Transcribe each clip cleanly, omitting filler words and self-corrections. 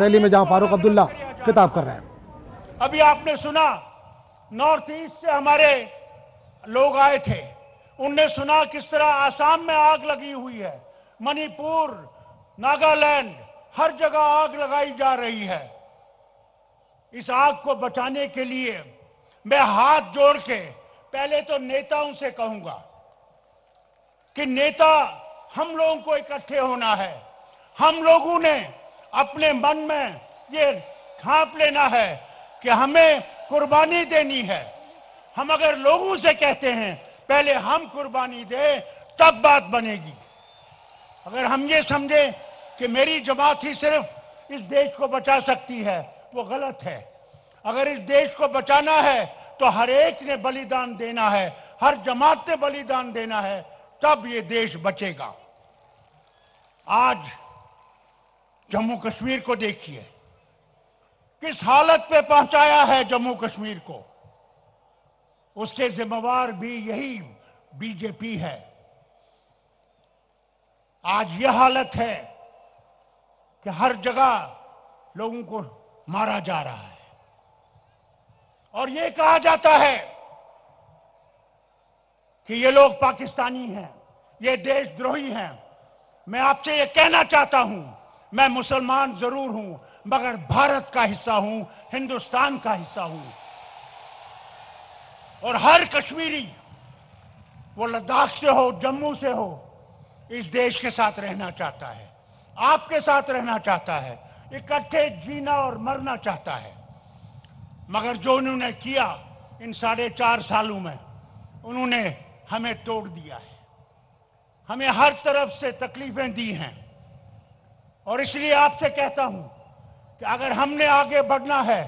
Rally में जहां फारूक अब्दुल्ला खिताब कर रहे हैं। अभी आपने सुना नॉर्थ ईस्ट से हमारे लोग आए थे, उनने सुना किस तरह आसाम में आग लगी हुई है, मणिपुर, नागालैंड, हर जगह आग लगाई जा रही है। इस आग को बचाने के लिए मैं हाथ जोड़ के पहले तो नेताओं से कहूंगा कि नेता हम लोगों को इकट्ठे होना है। हम लोगों ने अपने मन में ये ठाप लेना है कि हमें कुर्बानी देनी है। हम अगर लोगों से कहते हैं पहले हम कुर्बानी दें तब बात बनेगी। अगर हम ये समझे कि मेरी जमात ही सिर्फ इस देश को बचा सकती है, वो गलत है। अगर इस देश को बचाना है तो हर एक ने बलिदान देना है, हर जमात ने बलिदान देना है, तब ये देश बचेगा। आज जम्मू कश्मीर को देखिए, किस हालत पे पहुंचाया है जम्मू कश्मीर को। उसके जिम्मेवार भी यही बीजेपी है। आज यह हालत है कि हर जगह लोगों को मारा जा रहा है और ये कहा जाता है कि ये लोग पाकिस्तानी हैं, ये देशद्रोही हैं। मैं आपसे ये कहना चाहता हूं, मैं मुसलमान जरूर हूं मगर भारत का हिस्सा हूं, हिंदुस्तान का हिस्सा हूं। और हर कश्मीरी, वो लद्दाख से हो, जम्मू से हो, इस देश के साथ रहना चाहता है, आपके साथ रहना चाहता है, इकट्ठे जीना और मरना चाहता है। मगर जो उन्होंने किया इन 4.5 सालों में, उन्होंने हमें तोड़ दिया है, हमें हर तरफ से तकलीफें दी हैं। और इसलिए आपसे कहता हूं कि अगर हमने आगे बढ़ना है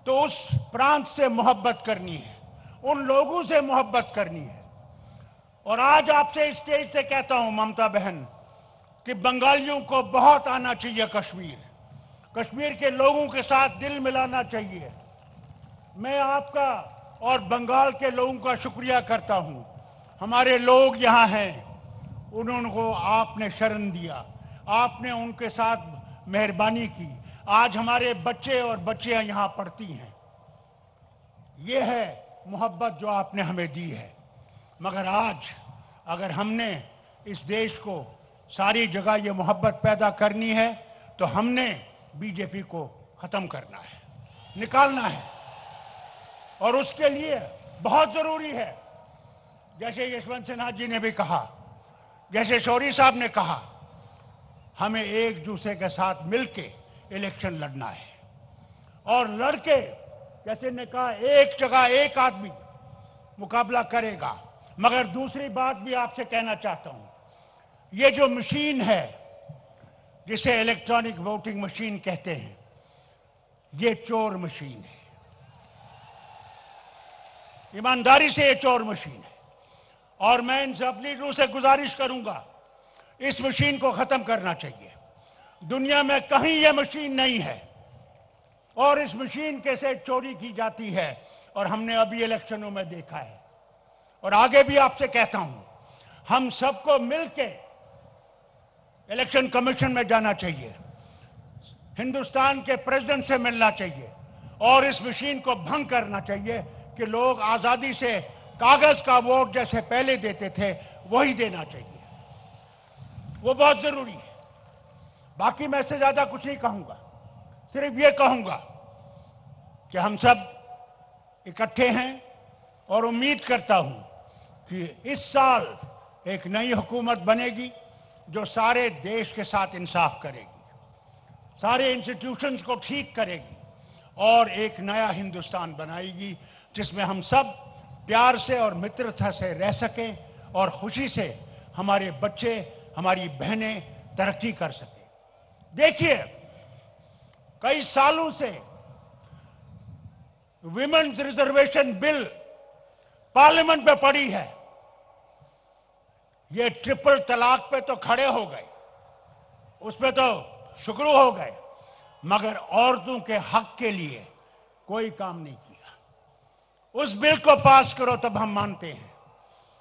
तो उस प्रांत से मोहब्बत करनी है, उन लोगों से मोहब्बत करनी है। और आज आपसे इस स्टेज से कहता हूं ममता बहन कि बंगालियों को बहुत आना चाहिए कश्मीर, कश्मीर के लोगों के साथ दिल मिलाना चाहिए। मैं आपका और बंगाल के लोगों का शुक्रिया करता हूं। हमारे लोग यहां हैं, उन्होंने आपने शरण दिया, आपने उनके साथ मेहरबानी की। आज हमारे बच्चे और बच्चियां यहां पढ़ती हैं। ये है मोहब्बत जो आपने हमें दी है। मगर आज अगर हमने इस देश को सारी जगह ये मोहब्बत पैदा करनी है तो हमने बीजेपी को खत्म करना है, निकालना है। और उसके लिए बहुत जरूरी है, जैसे यशवंत सिन्हा जी ने भी कहा, जैसे शौरी साहब ने कहा, हमें एक दूसरे के साथ मिलके इलेक्शन लड़ना है। और लड़के, जैसे ने कहा, एक जगह एक आदमी मुकाबला करेगा। मगर दूसरी बात भी आपसे कहना चाहता हूं, ये जो मशीन है जिसे इलेक्ट्रॉनिक वोटिंग मशीन कहते हैं, ये चोर मशीन है। ईमानदारी से ये चोर मशीन है। और मैं इन सब लीडरों से गुजारिश करूंगा, इस मशीन को खत्म करना चाहिए। दुनिया में कहीं ये मशीन नहीं है और इस मशीन कैसे चोरी की जाती है और हमने अभी इलेक्शनों में देखा है। और आगे भी आपसे कहता हूं, हम सबको मिलके इलेक्शन कमीशन में जाना चाहिए, हिंदुस्तान के प्रेसिडेंट से मिलना चाहिए और इस मशीन को भंग करना चाहिए कि लोग आजादी से कागज का वोट जैसे पहले देते थे वही देना चाहिए। वो बहुत जरूरी है। बाकी मैं इससे ज्यादा कुछ नहीं कहूंगा, सिर्फ ये कहूंगा कि हम सब इकट्ठे हैं और उम्मीद करता हूं कि इस साल एक नई हुकूमत बनेगी जो सारे देश के साथ इंसाफ करेगी, सारे इंस्टीट्यूशंस को ठीक करेगी और एक नया हिंदुस्तान बनाएगी जिसमें हम सब प्यार से और मित्रता से रह सकें और खुशी से हमारे बच्चे, हमारी बहनें तरक्की कर सकें। देखिए, कई सालों से विमेन्स रिजर्वेशन बिल पार्लियामेंट में पड़ी है। ये ट्रिपल तलाक पे तो खड़े हो गए, उस पे तो शुरू हो गए, मगर औरतों के हक के लिए कोई काम नहीं किया। उस बिल को पास करो तब हम मानते हैं,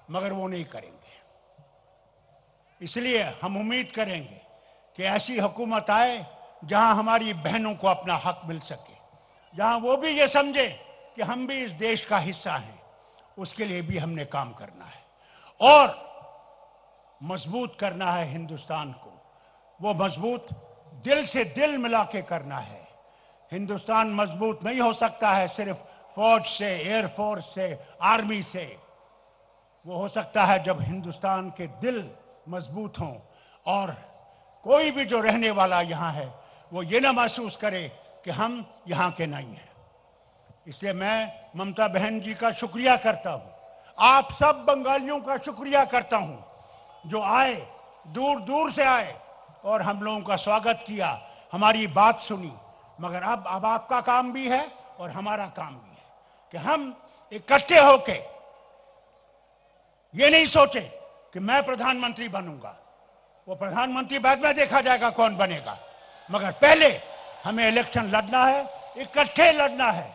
मगर वो नहीं करेंगे। इसलिए हम उम्मीद करेंगे कि ऐसी हुकूमत आए जहां हमारी बहनों को अपना हक मिल सके, जहां वो भी ये समझे कि हम भी इस देश का हिस्सा हैं, उसके लिए भी हमने काम करना है और मजबूत करना है हिंदुस्तान को। वो मजबूत दिल से दिल मिला के करना है। हिंदुस्तान मजबूत नहीं हो सकता है सिर्फ फौज से, एयरफोर्स से, आर्मी से। वो हो सकता है जब हिंदुस्तान के दिल मजबूत हों और कोई भी जो रहने वाला यहां है वो ये ना महसूस करे कि हम यहां के नहीं हैं। इसलिए मैं ममता बहन जी का शुक्रिया करता हूं, आप सब बंगालियों का शुक्रिया करता हूं जो आए, दूर दूर से आए और हम लोगों का स्वागत किया, हमारी बात सुनी। मगर अब आपका काम भी है और हमारा काम भी है कि हम इकट्ठे होके ये नहीं सोचे कि मैं प्रधानमंत्री बनूंगा, वो प्रधानमंत्री बाद में देखा जाएगा कौन बनेगा, मगर पहले हमें इलेक्शन लड़ना है, इकट्ठे लड़ना है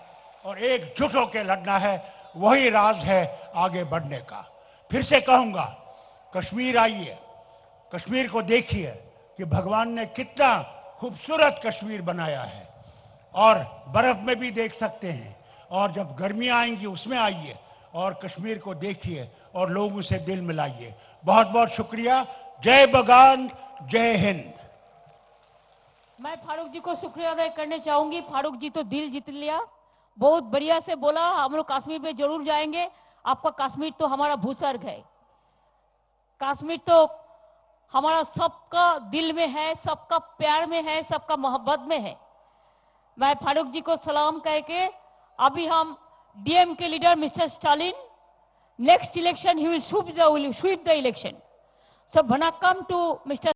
और एकजुट होकर लड़ना है। वही राज है आगे बढ़ने का। फिर से कहूंगा, कश्मीर आइए, कश्मीर को देखिए कि भगवान ने कितना खूबसूरत कश्मीर बनाया है और बर्फ में भी देख सकते हैं। और जब गर्मियां आएंगी उसमें आइए और कश्मीर को देखिए और लोगों से दिल मिलाइए। बहुत बहुत शुक्रिया। जय बगान, जय हिंद। मैं फारूक जी को शुक्रिया अदा करना चाहूंगी। फारूक जी तो दिल जीत लिया, बहुत बढ़िया से बोला। हम लोग कश्मीर में जरूर जाएंगे। आपका कश्मीर तो हमारा भूस्वर्ग है। कश्मीर तो हमारा सबका दिल में है, सबका प्यार में है, सबका मोहब्बत में है। मैं फारूक जी को सलाम कह के अभी हम डीएम के leader mister Stalin, next election he will sweep the election. So, Vanakkam to Mr.